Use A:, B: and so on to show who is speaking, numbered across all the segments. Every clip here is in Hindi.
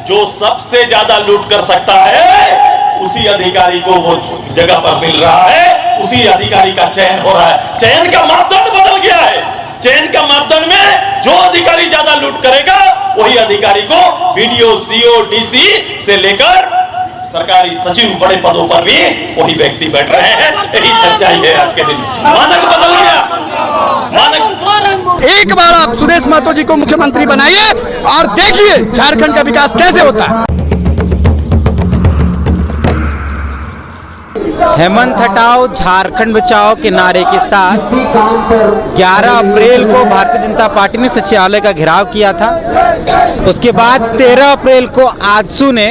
A: जो सबसे ज्यादा लूट कर सकता है उसी अधिकारी को वो जगह पर मिल रहा है, उसी अधिकारी का चयन हो रहा है। चयन का मापदंड बदल गया है। चयन का मापदंड में जो अधिकारी ज्यादा लूट करेगा वही अधिकारी को बीडीओ, सीओ, डीसी से लेकर सरकारी सचिव बड़े पदों पर भी वही व्यक्ति बैठ रहे हैं। यही सच्चाई है आज के दिन। मानक बदल गया। मानक
B: एक बार आप सुदेश महतो जी को मुख्यमंत्री बनाइए और देखिए झारखंड का विकास कैसे होता है।
C: हेमंत हटाओ झारखंड बचाओ के नारे के साथ 11 अप्रैल को भारतीय जनता पार्टी ने सचिवालय का घेराव किया था। उसके बाद 13 अप्रैल को आजसू ने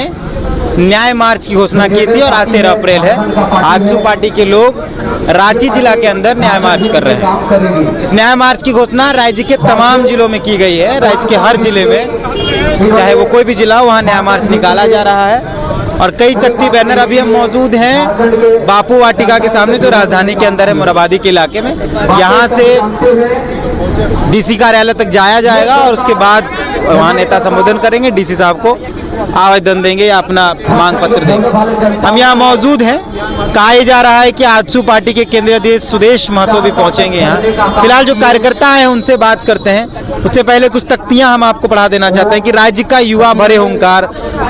C: न्याय मार्च की घोषणा की थी और आज 13 अप्रैल है। आजसू पार्टी के लोग रांची जिला के अंदर न्याय मार्च कर रहे हैं। इस न्याय मार्च की घोषणा राज्य के तमाम जिलों में की गई है। राज्य के हर जिले में, चाहे वो कोई भी जिला हो, वहाँ न्याय मार्च निकाला जा रहा है। और कई तख्ती बैनर अभी हम मौजूद हैं बापू वाटिका के सामने, जो राजधानी के अंदर है, मोराबादी के इलाके में। यहाँ से डीसी कार्यालय तक जाया जाएगा और उसके बाद वहाँ नेता संबोधन करेंगे, डीसी साहब को आवेदन देंगे या अपना मांग पत्र देंगे। हम यहाँ मौजूद हैं। कहा जा रहा है कि आजसू पार्टी के केंद्रीय अध्यक्ष सुदेश महतो भी पहुंचेंगे यहाँ। फिलहाल जो कार्यकर्ता हैं उनसे बात करते हैं। उससे पहले कुछ तख्तियां हम आपको पढ़ा देना चाहते हैं कि राज्य का युवा भरे हुंकार,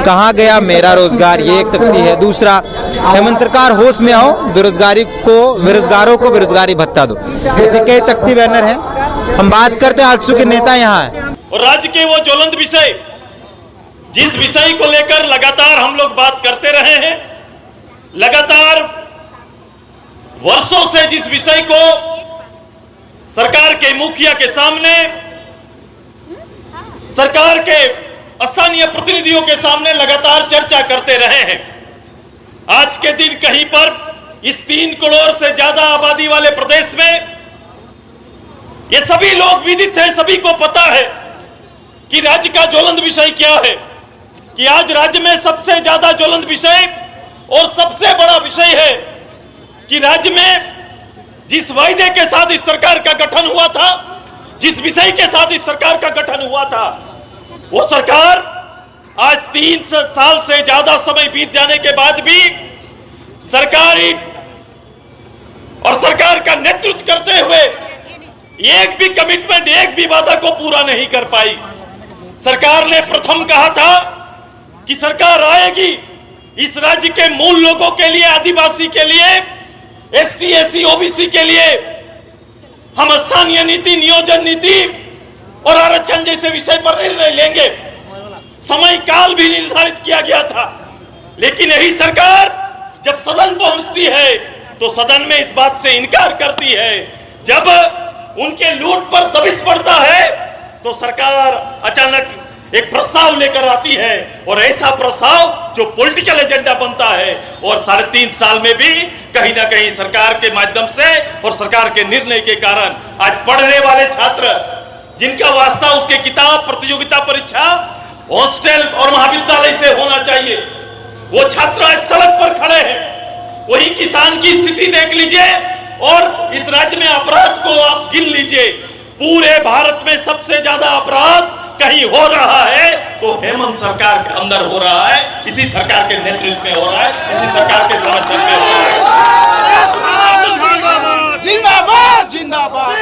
C: कहाँ गया मेरा रोजगार, ये एक तख्ती है। दूसरा, हेमंत सरकार होश में आओ, बेरोजगारों को बेरोजगारी भत्ता दो। ऐसे कई तख्ती बैनर हैं। हम बात करते हैं, आजसू के नेता यहाँ है।
A: और राज्य के वो ज्वलंत विषय, जिस विषय को लेकर लगातार हम लोग बात करते रहे हैं, लगातार वर्षों से जिस विषय को सरकार के मुखिया के सामने, सरकार के स्थानीय प्रतिनिधियों के सामने लगातार चर्चा करते रहे हैं, आज के दिन कहीं पर इस 3 करोड़ से ज्यादा आबादी वाले प्रदेश में ये सभी लोग विदित हैं, सभी को पता है कि राज्य का ज्वलंत विषय क्या है। कि आज राज्य में सबसे ज्यादा ज्वलंत विषय और सबसे बड़ा विषय है कि राज्य में जिस वायदे के साथ इस सरकार का गठन हुआ था, जिस विषय के साथ इस सरकार का गठन हुआ था, वो सरकार आज 3 साल से ज्यादा समय बीत जाने के बाद भी सरकारी और सरकार का नेतृत्व करते हुए एक भी कमिटमेंट, एक भी वादा को पूरा नहीं कर पाई। सरकार ने प्रथम कहा था कि सरकार आएगी इस राज्य के मूल लोगों के लिए, आदिवासी के लिए, एसटी, एससी, ओबीसी के लिए हम स्थानीय नीति, नियोजन नीति और आरक्षण जैसे विषय पर निर्णय लेंगे। समय काल भी निर्धारित किया गया था। लेकिन यही सरकार जब सदन पहुंचती है तो सदन में इस बात से इनकार करती है। जब उनके लूट पर दबिश पड़ता है तो सरकार अचानक एक प्रस्ताव लेकर आती है और ऐसा प्रस्ताव जो पॉलिटिकल एजेंडा बनता है। और 3.5 साल में भी कहीं ना कहीं सरकार के माध्यम से और सरकार के निर्णय के कारण आज पढ़ने वाले छात्र, जिनका वास्ता उसके किताब, प्रतियोगिता परीक्षा हॉस्टल और महाविद्यालय से होना चाहिए, वो छात्र आज सड़क पर खड़े हैं। वही किसान की स्थिति देख लीजिए और इस राज्य में अपराध को आप गिन लीजिए। पूरे भारत में सबसे ज्यादा अपराध कहीं हो रहा है तो हेमंत सरकार के अंदर हो रहा है, इसी सरकार के नेतृत्व में हो रहा है, इसी सरकार के संरक्षण में हो रहा है।
B: जिंदाबाद जिंदाबाद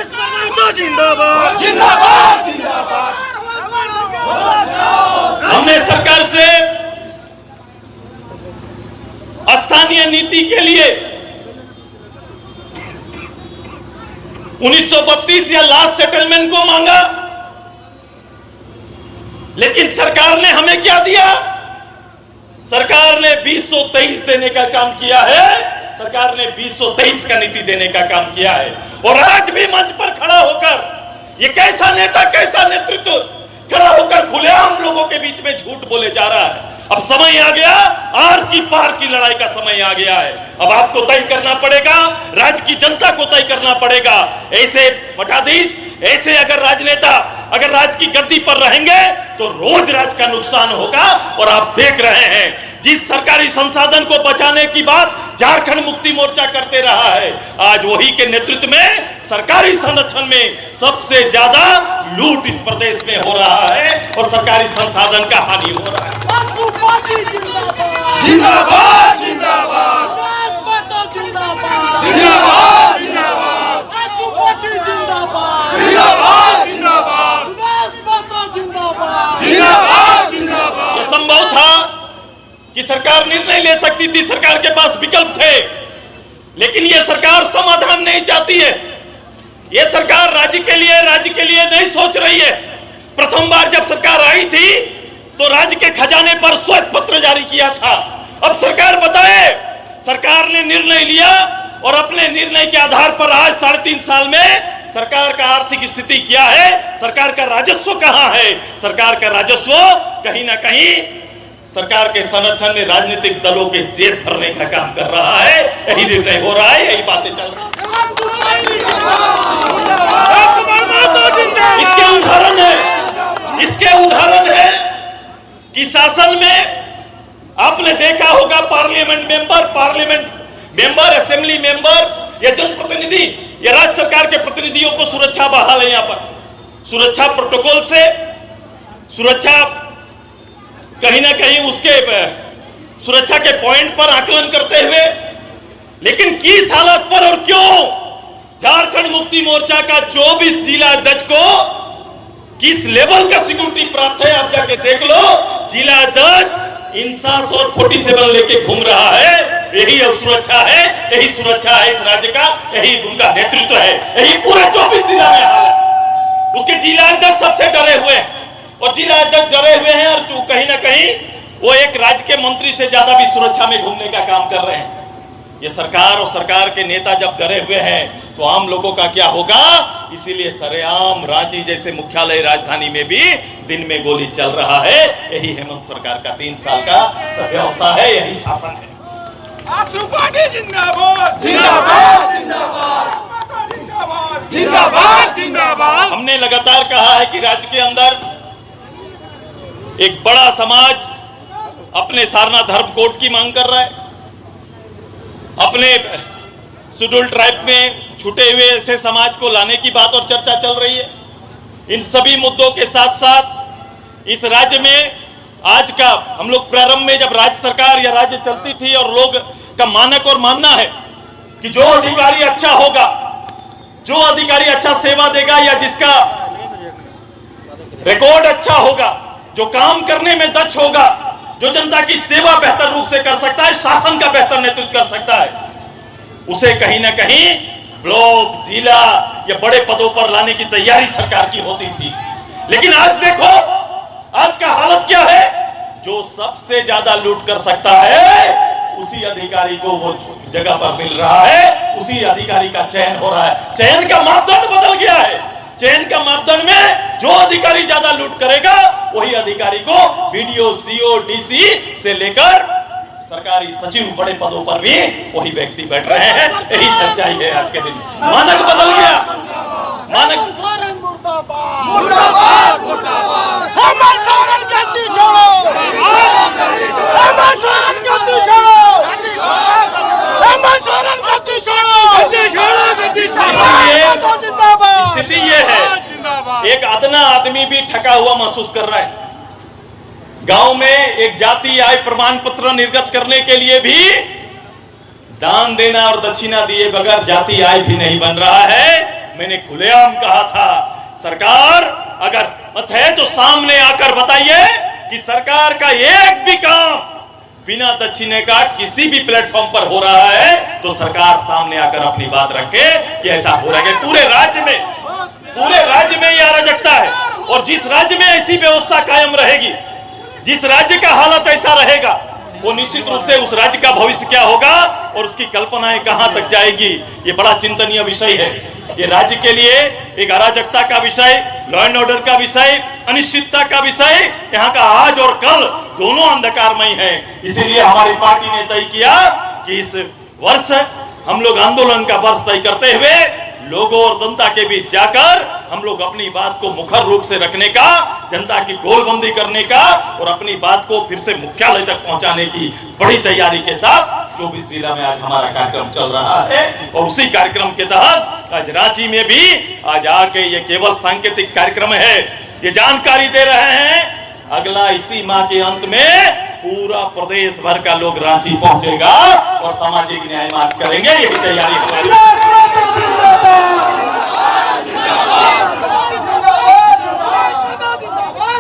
B: जिंदाबाद जिंदाबाद जिंदाबाद।
A: हमने सरकार से स्थानीय नीति के लिए 1932 या लास्ट सेटलमेंट को मांगा, लेकिन सरकार ने हमें क्या दिया? सरकार ने 2023 देने का काम किया है। सरकार ने 2023 का नीति देने का काम किया है। और आज भी मंच पर खड़ा होकर ये कैसा नेता, कैसा नेतृत्व खड़ा होकर खुलेआम लोगों के बीच में झूठ बोले जा रहा है। अब समय आ गया, आर की पार की लड़ाई का समय आ गया है। अब आपको तय करना पड़ेगा, राज्य की जनता को तय करना पड़ेगा। ऐसे मठाधीश, ऐसे अगर राजनेता अगर राज्य की गद्दी पर रहेंगे तो रोज राज्य का नुकसान होगा। और आप देख रहे हैं जिस सरकारी संसाधन को बचाने की बात झारखंड मुक्ति मोर्चा करते रहा है, आज वही के नेतृत्व में सरकारी संरक्षण में सबसे ज्यादा लूट इस प्रदेश में हो रहा है और सरकारी संसाधन का हानि हो रहा है। जिंदाबाद जिंदाबाद यह संभव था कि सरकार निर्णय ले सकती थी, सरकार के पास विकल्प थे, लेकिन यह सरकार समाधान नहीं चाहती है। यह सरकार राज्य के लिए नहीं सोच रही है। प्रथम बार जब सरकार आई थी तो राज्य के खजाने पर श्वेत पत्र जारी किया था। अब सरकार बताए, सरकार ने निर्णय लिया और अपने निर्णय के आधार पर आज 3.5 साल में सरकार का आर्थिक स्थिति क्या है, सरकार का राजस्व कहां है। सरकार का राजस्व कहीं ना कहीं सरकार के संरक्षण में राजनीतिक दलों के जेब भरने का काम कर रहा है। यही निर्णय हो रहा है, यही बातें चल रही है। इसके उदाहरण है कि शासन में आपने देखा होगा पार्लियामेंट मेंबर, असेंबली मेंबर या जनप्रतिनिधि या राज्य सरकार के प्रतिनिधियों को सुरक्षा बहाल है। यहां पर सुरक्षा प्रोटोकॉल से सुरक्षा कहीं ना कहीं उसके सुरक्षा के पॉइंट पर आकलन करते हुए, लेकिन किस हालत पर और क्यों झारखंड मुक्ति मोर्चा का 24 जिला अध्यक्ष को किस लेवल का सिक्योरिटी प्राप्त है, आप जाके देख लो। जिला अध्यक्ष इंसास और 47 लेके घूम रहा है। यही सुरक्षा है, यही सुरक्षा है इस राज्य का, यही उनका नेतृत्व है, यही पूरे 24 जिला में हाल है। उसके जिला अध्यक्ष सबसे डरे हुए हैं और जिला अध्यक्ष डरे हुए हैं और कहीं ना कहीं वो एक राज्य के मंत्री से ज्यादा भी सुरक्षा में घूमने का काम कर रहे हैं। ये सरकार और सरकार के नेता जब डरे हुए हैं तो आम लोगों का क्या होगा। इसीलिए सरेआम रांची जैसे मुख्यालय राजधानी में भी दिन में गोली चल रहा है। यही हेमंत सरकार का 3 साल का व्यवस्था है, यही शासन है।
D: जिंदाबाद जिंदाबाद जिंदाबाद जिंदाबाद।
A: हमने लगातार कहा है कि राज्य के अंदर एक बड़ा समाज अपने सारनाथ धर्म कोड की मांग कर रहा है। अपने शेड्यूल ट्राइब में छूटे हुए ऐसे समाज को लाने की बात और चर्चा चल रही है। इन सभी मुद्दों के साथ साथ इस राज्य में आज का हम लोग प्रारंभ में जब राज्य सरकार या राज्य चलती थी और लोग का मानक और मानना है कि जो अधिकारी अच्छा होगा, जो अधिकारी अच्छा सेवा देगा या जिसका रिकॉर्ड अच्छा होगा, जो काम करने में दक्ष होगा, जो जनता की सेवा बेहतर रूप से कर सकता है, शासन का बेहतर नेतृत्व कर सकता है, उसे कहीं ना कहीं ब्लॉक, जिला या बड़े पदों पर लाने की तैयारी सरकार की होती थी। लेकिन आज देखो, आज का हालत क्या है। जो सबसे ज्यादा लूट कर सकता है उसी अधिकारी को वो जगह पर मिल रहा है, उसी अधिकारी का चयन हो रहा है। चयन का मापदंड बदल गया है। चयन का मापदंड में जो अधिकारी ज्यादा लूट करेगा वही अधिकारी को बीडीओ, सीओ, डीसी से लेकर सरकारी सचिव बड़े पदों पर भी वही व्यक्ति बैठ रहे हैं। यही सच्चाई है आज के दिन। मानक बदल गया। मानक
D: मुर्दाबाद मुर्दाबाद। हेमंत सोरेन गद्दी छोड़ो, हेमंत सोरेन गद्दी छोड़ो, हेमंत सोरेन गद्दी छोड़ो, गद्दी छोड़ो।
A: स्थिति ये है, एक अदना आदमी भी ठगा हुआ महसूस कर रहा है। गांव में एक जाति आय प्रमाण पत्र निर्गत करने के लिए भी दान देना और दक्षिणा दिए बगैर जाति आय भी नहीं बन रहा है। मैंने खुलेआम कहा था, सरकार अगर मत है तो सामने आकर बताइए कि सरकार का एक भी काम बिना दक्षिणे का किसी भी प्लेटफॉर्म पर हो रहा है तो सरकार सामने आकर अपनी बात रखे कि ऐसा हो रहा है। पूरे राज्य में यह अराजकता है और जिस राज्य में ऐसी व्यवस्था कायम रहेगी, जिस राज्य का हालत ऐसा रहेगा, वो निश्चित रूप से उस राज्य का भविष्य क्या होगा और उसकी कल्पनाएं कहां तक जाएगी, ये बड़ा चिंतनीय विषय है। ये राज्य के लिए एक अराजकता का विषय, लॉ एंड ऑर्डर का विषय, अनिश्चितता का विषय, यहाँ का आज और कल दोनों अंधकारमय है। इसीलिए हमारी पार्टी ने तय किया कि इस वर्ष हम लोग आंदोलन का वर्ष तय करते हुए लोगों और जनता के बीच जाकर हम लोग अपनी बात को मुखर रूप से रखने का, जनता की गोलबंदी करने का और अपनी बात को फिर से मुख्यालय तक पहुंचाने की बड़ी तैयारी के साथ 24 जिला में आज हमारा कार्यक्रम चल रहा है। और उसी कार्यक्रम के तहत आज रांची में भी आज आके ये केवल सांकेतिक कार्यक्रम है, ये जानकारी दे रहे हैं अगला इसी माह के अंत में पूरा प्रदेश भर का लोग रांची पहुंचेगा और सामाजिक न्याय मार्च करेंगे। ये भी तैयारी हमारी।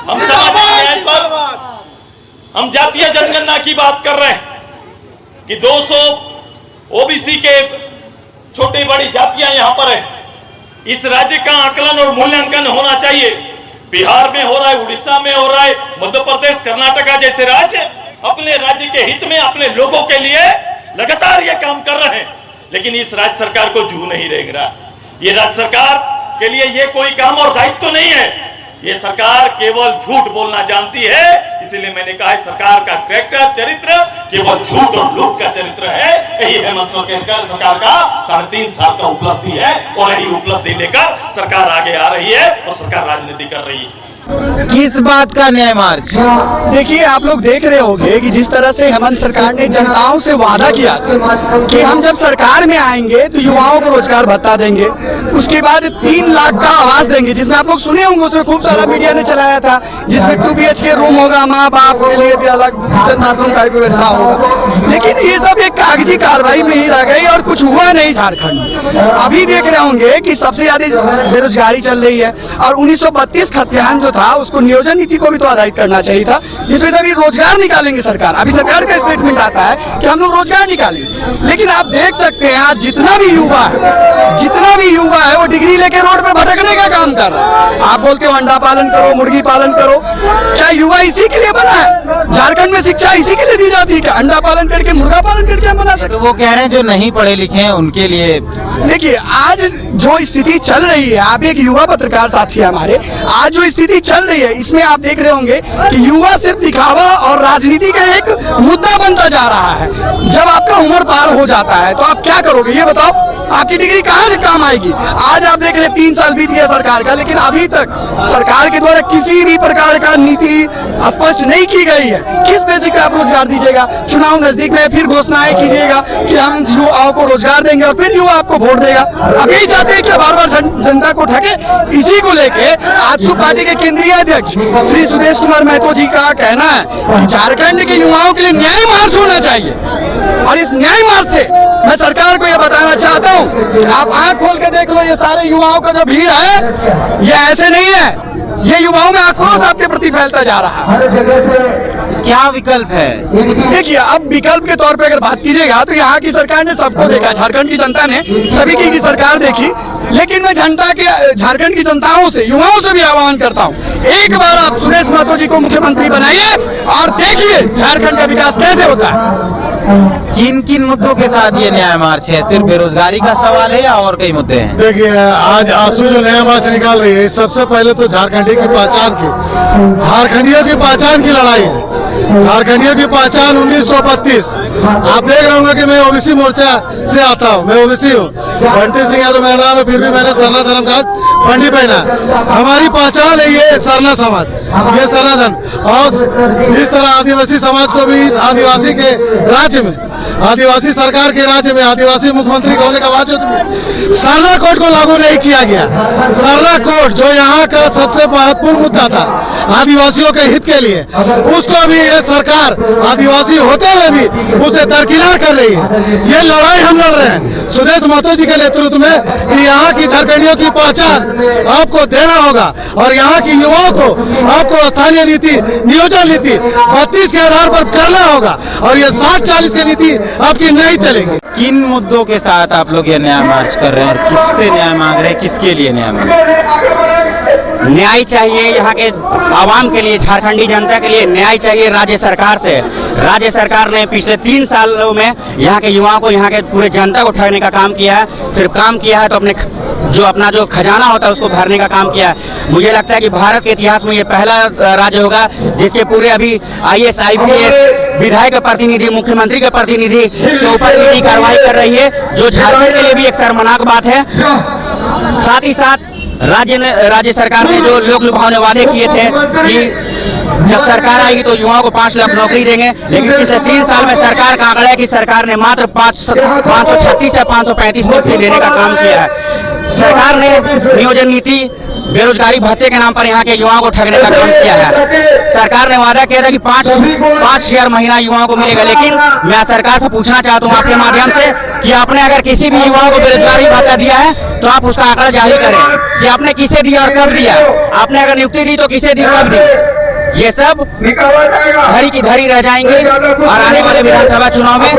A: हम सामाजिक न्याय पर, हम जातीय जनगणना की बात कर रहे हैं कि 200 ओबीसी के छोटी बड़ी जातियां यहां पर है। इस राज्य का आकलन और मूल्यांकन होना चाहिए। बिहार में हो रहा है, उड़ीसा में हो रहा है, मध्य प्रदेश, कर्नाटका जैसे राज्य अपने राज्य के हित में, अपने लोगों के लिए लगातार ये काम कर रहे हैं, लेकिन इस राज्य सरकार को जू नहीं रेंग रहा। ये राज्य सरकार के लिए ये कोई काम और दायित्व तो नहीं है। ये सरकार केवल झूठ बोलना जानती है। इसीलिए मैंने कहा है सरकार का कैरेक्टर, चरित्र केवल झूठ और लूट का चरित्र है। यही हेमंत सोरेन सरकार का 3.5 साल का उपलब्धि है और यही उपलब्धि लेकर सरकार आगे आ रही है और सरकार राजनीति कर रही है।
C: किस बात का न्याय मार्च?
B: देखिए, आप लोग देख रहे होंगे कि जिस तरह से हेमंत सरकार ने जनताओं से वादा किया था कि हम जब सरकार में आएंगे तो युवाओं को रोजगार भत्ता देंगे, उसके बाद 3 लाख का आवास देंगे, जिसमें आप लोग सुने होंगे, उसमें खूब सारा मीडिया ने चलाया था, जिसमें 2 BHK रूम होगा, माँ बाप के लिए भी अलग किचन बाथरूम का व्यवस्था होगा। लेकिन ये सब एक कागजी कार्रवाई में ही रह गई और कुछ हुआ नहीं झारखंड में। अभी देख रहे होंगे कि सबसे ज्यादा बेरोजगारी चल रही है और 1932 खतियान जो था उसको नियोजन नीति को भी तो आधारित करना चाहिए था, जिसमें से अभी रोजगार निकालेंगे सरकार। अभी सरकार का स्टेटमेंट आता है कि हम लोग रोजगार निकालेंगे, लेकिन आप देख सकते हैं आज जितना भी युवा है वो डिग्री लेके रोड पे भटकने का काम कर रहा है। आप बोलते हो अंडा पालन करो, मुर्गी पालन करो, क्या युवा इसी के लिए बना है? झारखंड में शिक्षा इसी के लिए दी जाती है कि अंडा पालन करके, मुर्गा पालन करके हम बना सकते?
C: तो वो कह रहे हैं जो नहीं पढ़े लिखे हैं उनके लिए।
B: देखिए, आज जो स्थिति चल रही है, आप एक युवा पत्रकार साथी है हमारे, आज जो स्थिति चल रही है इसमें आप देख रहे होंगे कि युवा सिर्फ दिखावा और राजनीति का एक मुद्दा बनता जा रहा है। जब आपका उम्र पार हो जाता है तो आप क्या करोगे ये बताओ? आपकी डिग्री कहाँ से काम आएगी? आज आप देख रहे हैं 3 साल बीत गया सरकार का, लेकिन अभी तक सरकार के द्वारा किसी भी प्रकार का नीति स्पष्ट नहीं की गई है। किस बेसिस पे आप रोजगार दीजिएगा? चुनाव नजदीक में फिर घोषणाएं कीजिएगा कि हम युवाओं को रोजगार देंगे और फिर युवा आपको वोट देगा। अभी चाहते हैं कि बार बार जनता को ठगे। इसी को लेके आजसू पार्टी के केंद्रीय अध्यक्ष श्री सुदेश कुमार महतो जी का कहना है कि झारखंड के युवाओं के लिए न्याय मार्च होना चाहिए और इस न्याय मार्च से मैं सरकार को यह बताना चाहता हूं कि आप आंख खोल के देख लो, ये सारे युवाओं का जो भीड़ है ये ऐसे नहीं है, ये युवाओं में आक्रोश आपके प्रति फैलता जा रहा है।
C: क्या विकल्प है?
B: देखिए, अब विकल्प के तौर पे अगर बात कीजिएगा तो यहाँ की सरकार ने सबको देखा, झारखंड की जनता ने सभी की सरकार देखी, लेकिन मैं झारखंड की जनताओं से, युवाओं से भी आह्वान करता हूँ, एक बार आप सुदेश महतो जी को मुख्यमंत्री बनाइए और देखिए झारखंड का विकास कैसे होता है।
C: किन किन मुद्दों के साथ ये न्याय मार्च है? सिर्फ बेरोजगारी का सवाल है या और कई मुद्दे हैं?
E: देखिए, आज आंसू जो नया मार्च निकाल रही है, सबसे पहले तो झारखंडी की पहचान की, झारखंडियों की पहचान की लड़ाई है। झारखंडियों की पहचान 1932। आप देख रहे होंगे कि मैं ओबीसी मोर्चा से आता हूँ, मैं ओबीसी हूँ। बंटी सिंह यादव मेरा नाम है, फिर भी मैंने सरना धर्म का पंडी पहना। हमारी पहचान है ये सरना समाज, ये सनातन। और जिस तरह आदिवासी समाज को भी इस आदिवासी के राज्य में, आदिवासी सरकार के राज्य में, आदिवासी मुख्यमंत्री होने के बावजूद भी सरना कोड को लागू नहीं किया गया। सरना कोड जो यहाँ का सबसे महत्वपूर्ण मुद्दा था आदिवासियों के हित के लिए, उसको भी ये सरकार आदिवासी होते हुए भी उसे दरकिनार कर रही है। ये लड़ाई हम लड़ रहे हैं सुदेश महतो जी के नेतृत्व में कि यहाँ की झारखंडियों की पहचान आपको देना होगा और यहाँ की युवाओं को आपको स्थानीय नीति, नियोजन नीति 32 के आधार पर करना होगा और ये 60-40 की नीति आपकी नहीं चलेगी।
C: किन मुद्दों के साथ आप लोग ये न्याय मार्च कर रहे हैं और किससे न्याय मांग रहे हैं? किसके लिए न्याय मांग रहे हैं?
F: न्याय चाहिए यहाँ के आवाम के लिए, झारखंडी जनता के लिए न्याय चाहिए राज्य सरकार से। राज्य सरकार ने पिछले 3 सालों में यहाँ के युवाओं को, यहाँ के पूरे जनता को ठगने का काम किया है। सिर्फ काम किया है तो अपना जो खजाना होता है उसको भरने का काम किया है। मुझे लगता है कि भारत के इतिहास में ये पहला राज्य होगा जिसके पूरे अभी IAS, IPS, विधायक प्रतिनिधि, मुख्यमंत्री के प्रतिनिधि के ऊपर ईडी कार्रवाई कर रही है, जो झारखंड के लिए भी एक शर्मनाक बात है। साथ ही साथ राज्य सरकार ने जो लोक लुभावने वादे किए थे कि जब सरकार आएगी तो युवाओं को 5 लाख नौकरी देंगे, लेकिन पिछले 3 साल में सरकार का आंकड़ा है कि सरकार ने मात्र 536 या 535 नौकरी देने का काम किया है। सरकार ने नियोजन नीति, बेरोजगारी भत्ते के नाम पर यहाँ के युवाओं को ठगने का काम किया है। सरकार ने वादा किया था कि 5,000 महीना युवाओं को मिलेगा, लेकिन मैं सरकार से पूछना चाहता हूँ आपके माध्यम से कि आपने अगर किसी भी युवाओं को बेरोजगारी भत्ता दिया है तो आप उसका आंकड़ा जारी करें कि आपने किसे दिया और कब दिया। आपने अगर नियुक्ति दी तो किसे दी, कब दी। ये सब धरी की धरी रह जाएंगे और आने वाले विधानसभा चुनाव में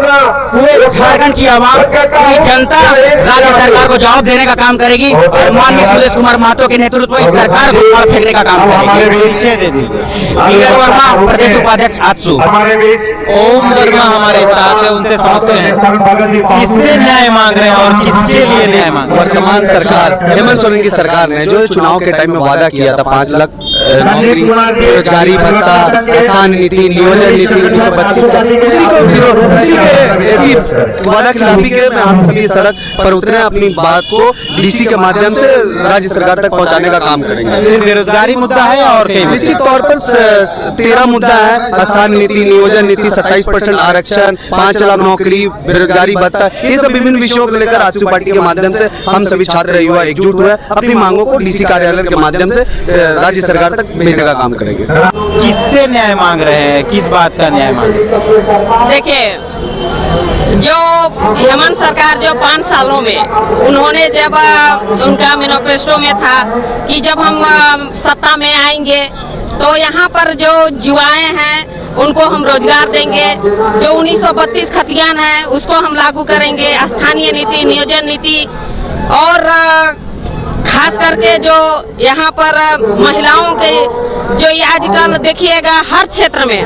F: पूरे झारखंड की आवाम, पूरी जनता राज्य सरकार को जवाब देने का काम करेगी और माननीय सुरेश कुमार महतो के नेतृत्व में सरकार को फाड़ फेंकने का काम करेगी। नीरज वर्मा, प्रदेश उपाध्यक्ष आजसू।
C: ओम वर्मा हमारे साथ है, उनसे समझते हैं किससे न्याय मांग रहे हैं और किसके लिए न्याय मांग रहे हैं।
G: वर्तमान सरकार, हेमंत सोरेन की सरकार ने जो चुनाव के टाइम में वादा किया था 5 लाख नौकरी, बेरोजगारी भत्ता, किसान नीति, नियोजन नीति 1932 का, उसी के वादा खिलाफी के में हम सभी सड़क पर उतरे, अपनी बात को डीसी के माध्यम से राज्य सरकार तक पहुंचाने का काम करेंगे।
C: बेरोजगारी मुद्दा है और
G: निश्चित तौर पर 13 मुद्दा है, स्थान नीति, नियोजन नीति, 27% आरक्षण, 5 लाख नौकरी, बेरोजगारी भत्ता, ये सब विभिन्न विषयों को लेकर आजसू पार्टी के माध्यम से हम सभी छात्र युवा एकजुट हुए अपनी मांगों को डीसी कार्यालय के माध्यम से राज्य सरकार तक भेजने का काम करेंगे।
C: किससे न्याय मांग रहे हैं, किस बात का न्याय मांग रहे हैं?
H: देखिए, जो हेमंत सरकार जो 5 सालों में उन्होंने जब उनका मैनिफेस्टो में था कि जब हम सत्ता में आएंगे तो यहाँ पर जो युवाएं हैं उनको हम रोजगार देंगे, जो 1932 खतियान है उसको हम लागू करेंगे, स्थानीय नीति, नियोजन नीति और खास करके जो यहाँ पर महिलाओं के जो ये आजकल देखिएगा हर क्षेत्र में,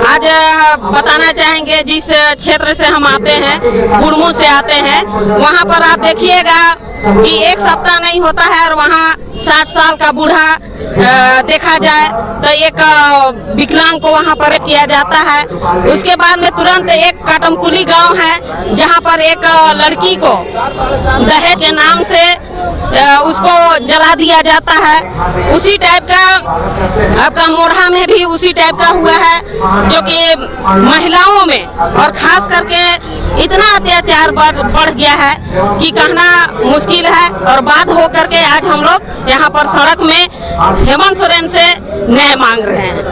H: आज बताना चाहेंगे जिस क्षेत्र से हम आते हैं, गुड़मू से आते हैं, वहाँ पर आप देखिएगा कि एक सप्ताह नहीं होता है और वहाँ 60 साल का बूढ़ा देखा जाए तो एक विकलांग को वहाँ पर किया जाता है। उसके बाद में तुरंत एक काटमकुली गांव है जहाँ पर एक लड़की को दहेज के नाम से उसको जला दिया जाता है। उसी टाइप का आपका मोढ़ा में भी उसी टाइप का हुआ है, जो कि महिलाओं में और खास करके इतना अत्याचार बढ़ गया है कि कहना मुश्किल है। और बात हो करके आज हम लोग यहाँ पर सड़क में हेमंत सोरेन से न्याय मांग रहे हैं।